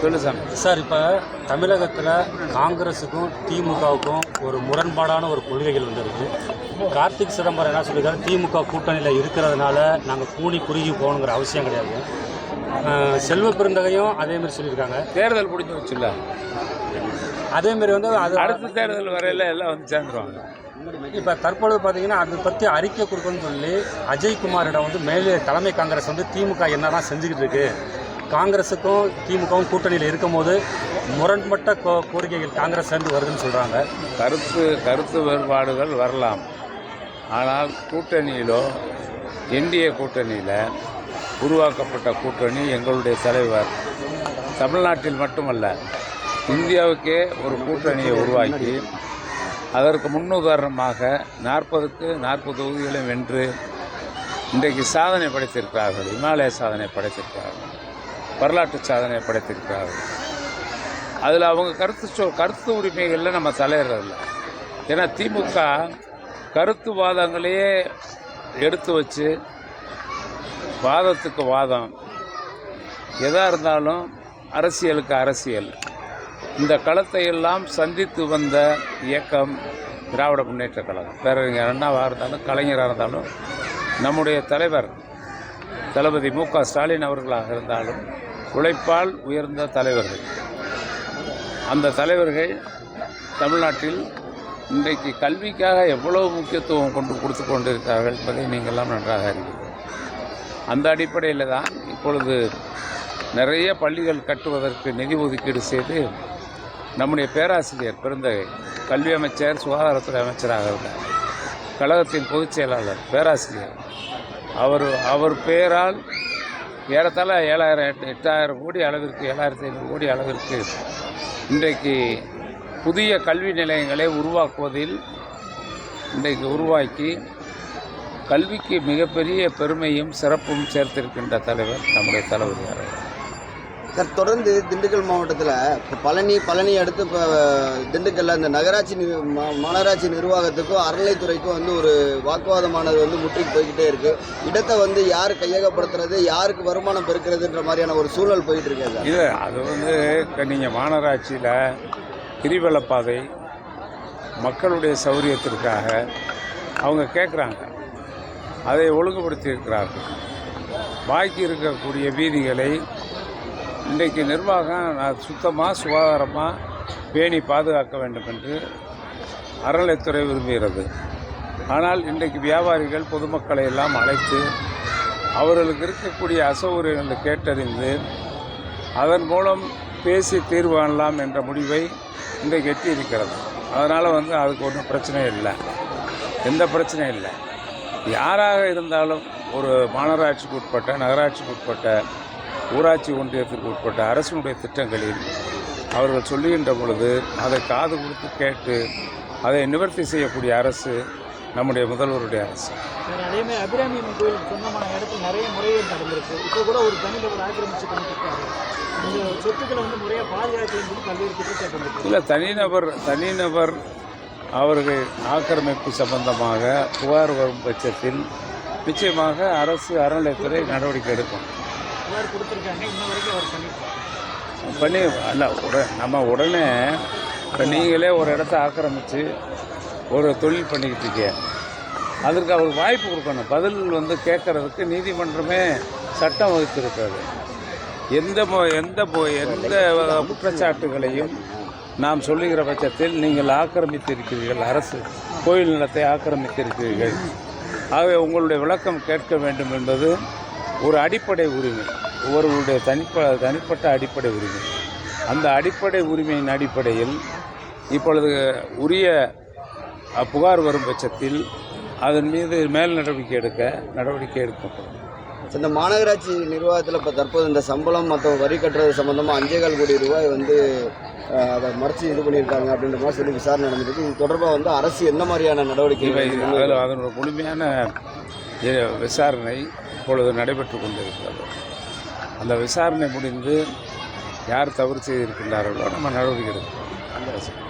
சொல்லு sir. Sir, இப்போ தமிழகத்தில் காங்கிரஸுக்கும் திமுகவுக்கும் ஒரு முரண்பாடான ஒரு கொள்கைகள் வந்துருக்கு. கார்த்திக் சிதம்பரம் என்ன சொல்லியிருக்காரு, திமுக கூட்டணியில் இருக்கிறதுனால நாங்கள் கூணி குறுகி போகணுங்கிற அவசியம் கிடையாது. செல்வ பெருந்தகையும் அதேமாரி சொல்லியிருக்காங்க. தேர்தல் முடிஞ்சு வச்சுல அதேமாரி வந்து அது அடுத்த தேர்தல் வரையில் எல்லாம் வந்து சேர்ந்துருவாங்க. இப்போ தற்பொழுது பார்த்தீங்கன்னா அதை பற்றி அறிக்கை கொடுக்கணும்னு சொல்லி அஜய்குமாரிடம் வந்து மேலே தலைமை காங்கிரஸ் வந்து திமுக என்ன தான் செஞ்சுக்கிட்டு இருக்கு, காங்கிரஸுக்கும் திமுகவும் கூட்டணியில் இருக்கும் போது முரண்பட்ட கோரிக்கைகள் காங்கிரஸ் சேர்ந்து வருதுன்னு சொல்கிறாங்க. கருத்து வேறுபாடுகள் வரலாம். ஆனால் கூட்டணியிலோ என்டிஏ கூட்டணியில் உருவாக்கப்பட்ட கூட்டணி எங்களுடைய தலைவர் தமிழ்நாட்டில் மட்டுமல்ல இந்தியாவுக்கே ஒரு கூட்டணியை உருவாக்கி அதற்கு முன்னுதாரணமாக 40க்கு 40 தொகுதிகளையும் வென்று இன்றைக்கு சாதனை படைத்திருக்கிறார்கள். இமாலய சாதனை படைத்திருக்கிறார்கள், வரலாற்று சாதனை படைத்திருக்கிறார்கள். அதில் அவங்க கருத்து உரிமைகளில் நம்ம தலையிடறதில்லை. ஏன்னா திமுக கருத்து வாதங்களையே எடுத்து வச்சு வாதத்துக்கு வாதம், எதாக இருந்தாலும் அரசியலுக்கு அரசியல், இந்த களத்தை எல்லாம் சந்தித்து வந்த இயக்கம் திராவிட முன்னேற்ற கழகம். பேரறிஞர் அண்ணாவாக இருந்தாலும் கலைஞராக இருந்தாலும் நம்முடைய தலைவர் தளபதி மு.க. ஸ்டாலின் அவர்களாக இருந்தாலும் உழைப்பால் உயர்ந்த தலைவர்கள். அந்த தலைவர்கள் தமிழ்நாட்டில் இன்றைக்கு கல்விக்காக எவ்வளவு முக்கியத்துவம் கொடுத்து கொண்டிருக்கிறார்கள் என்பதை நீங்கள்லாம் நன்றாக அறிவீர்கள். அந்த அடிப்படையில் தான் இப்பொழுது நிறைய பள்ளிகள் கட்டுவதற்கு நிதி ஒதுக்கீடு செய்து நம்முடைய பேராசிரியர் பெருந்தகை கல்வி அமைச்சர், சுகாதாரத்துறை அமைச்சராக இருந்தார், கழகத்தின் பொதுச் செயலாளர், பேராசிரியர் அவர் பெயரால் ஏறத்தாழ 8,000 கோடி அளவிற்கு 7,500 கோடி அளவிற்கு இன்றைக்கு புதிய கல்வி நிலையங்களை உருவாக்குவதில் இன்றைக்கு உருவாக்கி கல்விக்கு மிகப்பெரிய பெருமையும் சிறப்பும் சேர்த்திருக்கின்ற தலைவர் நம்முடைய தளபதியார். சார், தொடர்ந்து திண்டுக்கல் மாவட்டத்தில் இப்போ பழனி அடுத்து இப்போ திண்டுக்கல்லில் இந்த மாநகராட்சி நிர்வாகத்துக்கும் அறநிலைத்துறைக்கும் வந்து ஒரு வாக்குவாதமானது வந்து முற்றிக்கு போய்கிட்டே இருக்குது. இடத்தை வந்து யார் கையகப்படுத்துறது, யாருக்கு வருமானம் பெருக்கிறதுன்ற மாதிரியான ஒரு சூழல் போயிட்டு இருக்காது. இது அது வந்து நீங்கள் மாநகராட்சியில் கிரிவலப்பாதை மக்களுடைய சௌரியத்திற்காக அவங்க கேட்குறாங்க, அதை ஒழுங்குபடுத்தி இருக்கிறார்கள். பாக்கி இருக்கக்கூடிய வீதிகளை இன்றைக்கு நிர்வாகம் சுத்தமாக சுகாதாரமாக பேணி பாதுகாக்க வேண்டும் என்று அறநிலைத்துறை விரும்புகிறது. ஆனால் இன்றைக்கு வியாபாரிகள் பொதுமக்களை எல்லாம் அழைத்து அவர்களுக்கு இருக்கக்கூடிய அசௌகரியங்களை கேட்டறிந்து அதன் மூலம் பேசி தீர்வு காணலாம் என்ற முடிவை இன்றைக்கு எட்டியிருக்கிறது. அதனால் வந்து அதுக்கு ஒன்றும் பிரச்சனை இல்லை, எந்த பிரச்சனையும் இல்லை. யாராக இருந்தாலும் ஒரு மாநகராட்சிக்கு உட்பட்ட, நகராட்சிக்கு உட்பட்ட, ஊராட்சி ஒன்றியத்திற்கு உட்பட்ட அரசினுடைய திட்டங்களில் அவர்கள் சொல்லுகின்ற பொழுது அதை காது கொடுத்து கேட்டு அதை நிவர்த்தி செய்யக்கூடிய அரசு நம்முடைய முதல்வருடைய அரசு. அதேமாதிரி அபிராமி கோயிலுக்கு சொந்தமான இடத்துல நிறைய முறைகள் நடந்திருக்கு. இப்போ கூட ஒரு தனிநபர் ஆக்கிரமிச்சு பண்ணிருக்காரு. இந்த சொத்துக்களை வந்து முறையாக பாதுகாப்பு பல்வேறு குற்றச்சாட்டு இல்லை. தனிநபர் அவர்கள் ஆக்கிரமிப்பு சம்பந்தமாக புகார் வரும் பட்சத்தில் நிச்சயமாக அரசு அறநிலையத்துறை நடவடிக்கை எடுக்கும். பண்ணி அல்ல நம்ம உடனே இப்போ நீங்களே ஒரு இடத்த ஆக்கிரமித்து ஒரு தொழில் பண்ணிக்கிட்டு இருக்கீங்க, அதற்கு அவருக்கு வாய்ப்பு கொடுக்கணும். பதில் வந்து கேட்கறதுக்கு நீதிமன்றமே சட்டம் வகுத்திருக்கிறது. எந்த குற்றச்சாட்டுகளையும் நாம் சொல்லுகிற பட்சத்தில் நீங்கள் ஆக்கிரமித்திருக்கிறீர்கள், அரசு கோயில் நிலத்தை ஆக்கிரமித்திருக்கிறீர்கள், ஆகவே உங்களுடைய விளக்கம் கேட்க வேண்டும் என்பது ஒரு அடிப்படை உரிமை, ஒவ்வொருவருடைய தனிப்பட்ட அடிப்படை உரிமை. அந்த அடிப்படை உரிமையின் அடிப்படையில் இப்பொழுது உரிய புகார் வரும் பட்சத்தில் அதன் மீது மேல் நடவடிக்கை எடுக்கப்படும். இந்த மாநகராட்சி நிர்வாகத்தில் இப்போ தற்போது இந்த சம்பளம் மற்ற வரி கட்டுறது சம்பந்தமாக 5,4 கோடி ரூபாய் வந்து அதை மறைச்சி இது பண்ணியிருக்காங்க அப்படின்ற மாதிரி சொல்லி விசாரணை நடந்திருக்கு. இது தொடர்பாக வந்து அரசு எந்த மாதிரியான நடவடிக்கைகள், அதனோட முழுமையான விசாரணை இப்பொழுது நடைபெற்று கொண்டிருக்கிறது. அந்த விசாரணை முடிந்து யார் தவறு செய்திருக்கின்றார்களோ நம்ம நடவடிக்கை எடுக்கிறோம்.